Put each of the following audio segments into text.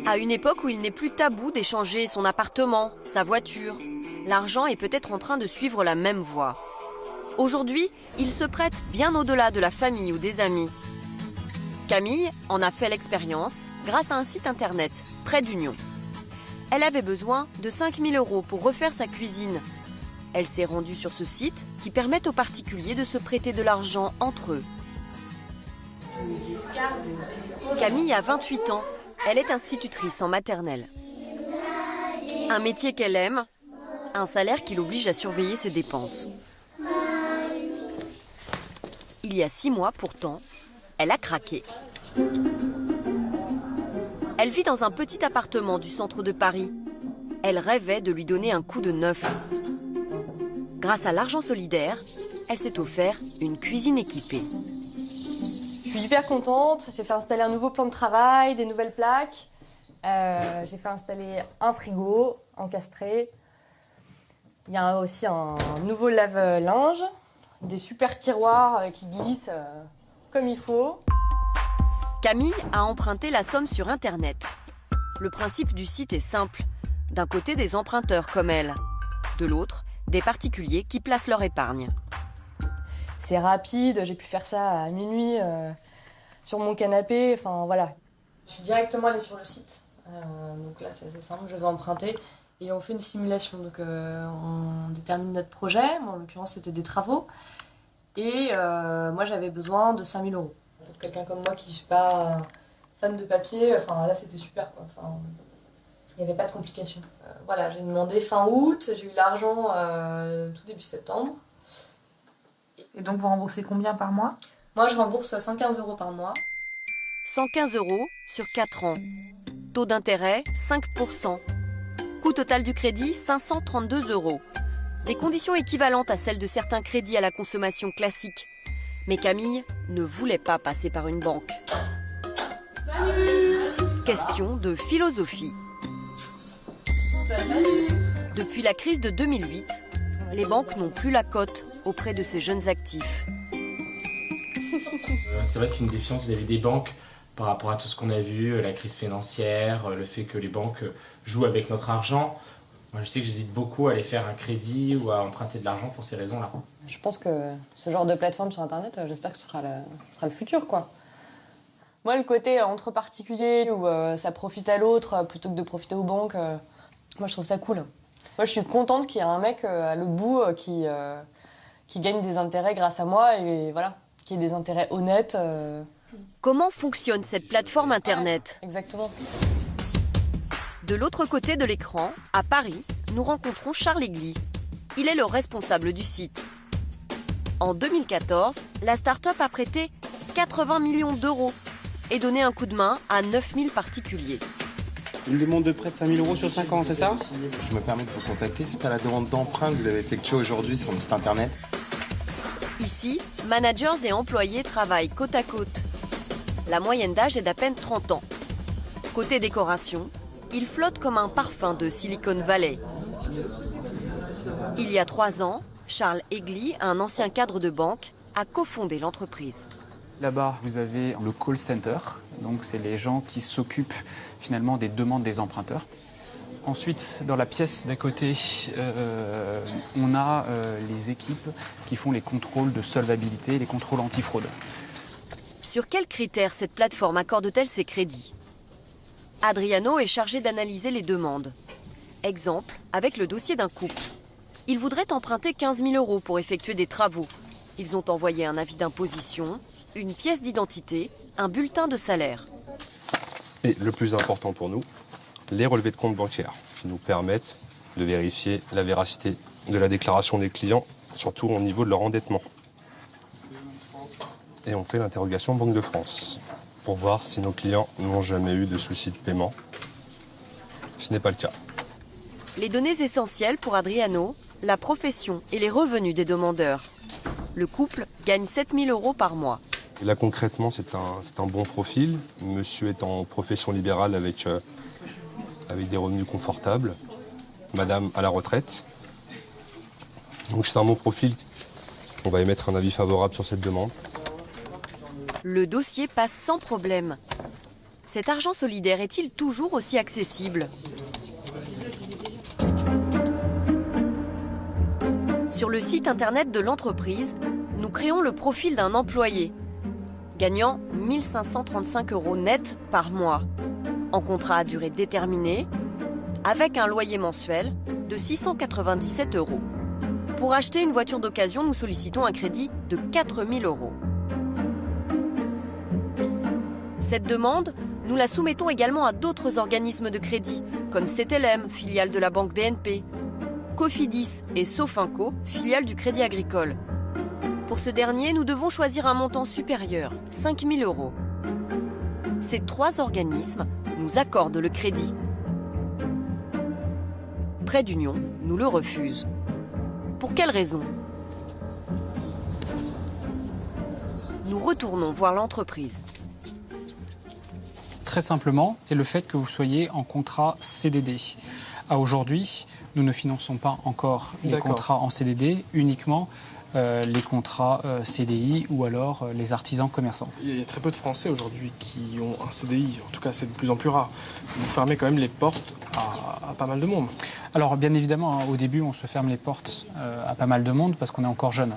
À une époque où il n'est plus tabou d'échanger son appartement, sa voiture, l'argent est peut-être en train de suivre la même voie. Aujourd'hui, il se prête bien au-delà de la famille ou des amis. Camille en a fait l'expérience grâce à un site internet, Prêt d'Union. Elle avait besoin de 5 000 € pour refaire sa cuisine. Elle s'est rendue sur ce site qui permet aux particuliers de se prêter de l'argent entre eux. Camille a 28 ans. Elle est institutrice en maternelle. Un métier qu'elle aime, un salaire qui l'oblige à surveiller ses dépenses. Il y a 6 mois, pourtant, elle a craqué. Elle vit dans un petit appartement du centre de Paris. Elle rêvait de lui donner un coup de neuf. Grâce à l'argent solidaire, elle s'est offert une cuisine équipée. Je suis hyper contente. J'ai fait installer un nouveau plan de travail, des nouvelles plaques. J'ai fait installer un frigo encastré. Il y a aussi un nouveau lave-linge, des super tiroirs qui glissent comme il faut. Camille a emprunté la somme sur Internet. Le principe du site est simple. D'un côté, des emprunteurs comme elle. De l'autre, des particuliers qui placent leur épargne. C'est rapide, j'ai pu faire ça à minuit sur mon canapé. Enfin voilà. Je suis directement allée sur le site. Donc là, c'est assez simple, je vais emprunter. Et on fait une simulation. Donc on détermine notre projet. Moi, en l'occurrence, c'était des travaux. Et moi, j'avais besoin de 5 000 €. Pour quelqu'un comme moi qui ne suis pas fan de papier, enfin là, c'était super, quoi. Enfin, il n'y avait pas de complications. Voilà, j'ai demandé fin août, j'ai eu l'argent tout début septembre. Et donc, vous remboursez combien par mois? Moi, je rembourse 115 € par mois. 115 € sur 4 ans. Taux d'intérêt, 5%. Coût total du crédit, 532 €. Des conditions équivalentes à celles de certains crédits à la consommation classique. Mais Camille ne voulait pas passer par une banque. Salut! Question de philosophie. Salut! Depuis la crise de 2008, les banques n'ont plus la cote auprès de ces jeunes actifs. C'est vrai qu'une défiance vis-à-vis des banques par rapport à tout ce qu'on a vu, la crise financière, le fait que les banques jouent avec notre argent. Moi, je sais que j'hésite beaucoup à aller faire un crédit ou à emprunter de l'argent pour ces raisons-là. Je pense que ce genre de plateforme sur Internet, j'espère que ce sera le futur, quoi. Moi, le côté entre particuliers où ça profite à l'autre plutôt que de profiter aux banques, moi, je trouve ça cool. Moi, je suis contente qu'il y ait un mec à l'autre bout qui gagne des intérêts grâce à moi et voilà, qui ait des intérêts honnêtes. Comment fonctionne cette plateforme Internet ? Ouais, exactement. De l'autre côté de l'écran, à Paris, nous rencontrons Charles Egli. Il est le responsable du site. En 2014, la start-up a prêté 80 millions € et donné un coup de main à 9000 particuliers. Une demande de prêt de 5 000 € sur 5 ans, c'est ça? Je me permets de vous contacter suite à la demande d'emprunt que vous avez effectuée aujourd'hui sur le site internet. Ici, managers et employés travaillent côte à côte. La moyenne d'âge est d'à peine 30 ans. Côté décoration, il flotte comme un parfum de Silicon Valley. Il y a 3 ans, Charles Egli, un ancien cadre de banque, a cofondé l'entreprise. Là-bas, vous avez le call center, donc c'est les gens qui s'occupent finalement des demandes des emprunteurs. Ensuite, dans la pièce d'à côté, on a les équipes qui font les contrôles de solvabilité, les contrôles antifraude. Sur quels critères cette plateforme accorde-t-elle ses crédits ? Adriano est chargé d'analyser les demandes. Exemple, avec le dossier d'un couple. Ils voudraient emprunter 15 000 € pour effectuer des travaux. Ils ont envoyé un avis d'imposition, une pièce d'identité, un bulletin de salaire. Et le plus important pour nous, les relevés de compte bancaires qui nous permettent de vérifier la véracité de la déclaration des clients, surtout au niveau de leur endettement. Et on fait l'interrogation Banque de France pour voir si nos clients n'ont jamais eu de soucis de paiement. Ce n'est pas le cas. Les données essentielles pour Adriano, la profession et les revenus des demandeurs. Le couple gagne 7 000 € par mois. Et là, concrètement, c'est un bon profil. Monsieur est en profession libérale avec des revenus confortables. Madame à la retraite. Donc c'est un bon profil. On va émettre un avis favorable sur cette demande. Le dossier passe sans problème. Cet argent solidaire est-il toujours aussi accessible? Sur le site internet de l'entreprise, nous créons le profil d'un employé, gagnant 1 535 € net par mois, en contrat à durée déterminée, avec un loyer mensuel de 697 €. Pour acheter une voiture d'occasion, nous sollicitons un crédit de 4 000 €. Cette demande, nous la soumettons également à d'autres organismes de crédit, comme CTLM, filiale de la banque BNP, Cofidis et Sofinco, filiale du Crédit Agricole. Pour ce dernier, nous devons choisir un montant supérieur, 5 000 €. Ces 3 organismes nous accordent le crédit. Prêt d'Union nous le refuse. Pour quelle raison? Nous retournons voir l'entreprise. Très simplement, c'est le fait que vous soyez en contrat CDD. À aujourd'hui, nous ne finançons pas encore les contrats en CDD, uniquement les contrats CDI ou alors les artisans commerçants. Il y a très peu de Français aujourd'hui qui ont un CDI, en tout cas c'est de plus en plus rare. Vous fermez quand même les portes à pas mal de monde. Alors bien évidemment, au début on se ferme les portes à pas mal de monde parce qu'on est encore jeune.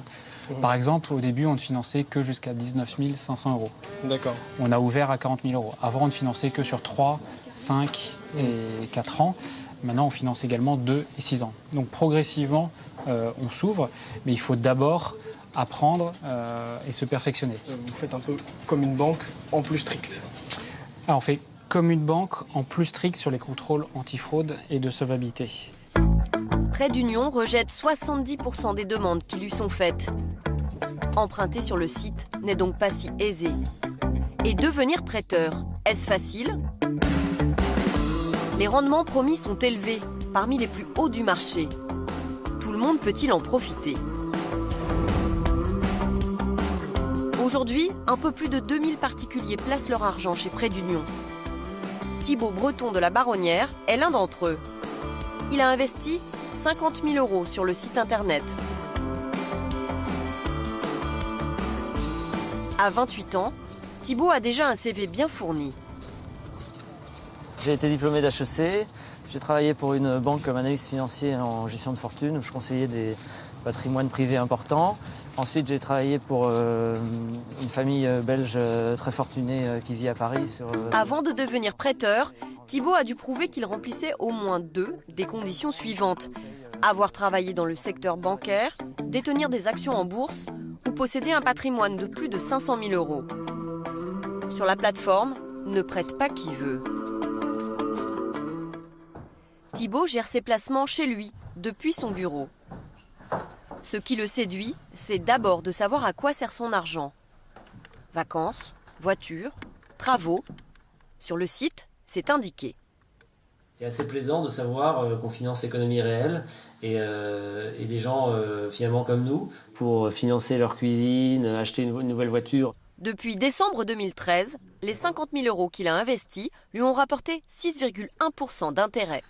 Par exemple, au début on ne finançait que jusqu'à 19 500 €. D'accord. On a ouvert à 40 000 €. Avant on ne finançait que sur 3, 5 et 4 ans. Maintenant on finance également 2 et 6 ans. Donc progressivement on s'ouvre, mais il faut d'abord apprendre et se perfectionner. Vous faites un peu comme une banque en plus stricte. Alors on fait comme une banque en plus strict sur les contrôles antifraude et de solvabilité. Prêt d'Union rejette 70% des demandes qui lui sont faites. Emprunter sur le site n'est donc pas si aisé. Et devenir prêteur, est-ce facile? Les rendements promis sont élevés, parmi les plus hauts du marché. Tout le monde peut-il en profiter? Aujourd'hui, un peu plus de 2000 particuliers placent leur argent chez Prêt d'Union. Thibaut Breton de la Baronnière est l'un d'entre eux. Il a investi 50 000 € sur le site internet. À 28 ans, Thibaut a déjà un CV bien fourni. J'ai été diplômé d'HEC, j'ai travaillé pour une banque comme analyste financier en gestion de fortune où je conseillais des patrimoines privés importants. Ensuite, j'ai travaillé pour une famille belge très fortunée qui vit à Paris. Avant de devenir prêteur, Thibaut a dû prouver qu'il remplissait au moins 2 des conditions suivantes. Avoir travaillé dans le secteur bancaire, détenir des actions en bourse ou posséder un patrimoine de plus de 500 000 €. Sur la plateforme, ne prête pas qui veut. Thibaut gère ses placements chez lui, depuis son bureau. Ce qui le séduit, c'est d'abord de savoir à quoi sert son argent. Vacances, voitures, travaux. Sur le site, c'est indiqué. C'est assez plaisant de savoir qu'on finance l'économie réelle et des gens finalement comme nous pour financer leur cuisine, acheter une nouvelle voiture. Depuis décembre 2013, les 50 000 € qu'il a investis lui ont rapporté 6,1% d'intérêt.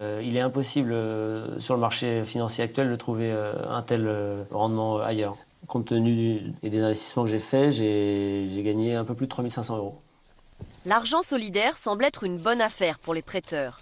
Il est impossible sur le marché financier actuel de trouver un tel rendement ailleurs. Compte tenu des investissements que j'ai faits, j'ai gagné un peu plus de 3 500 €. L'argent solidaire semble être une bonne affaire pour les prêteurs.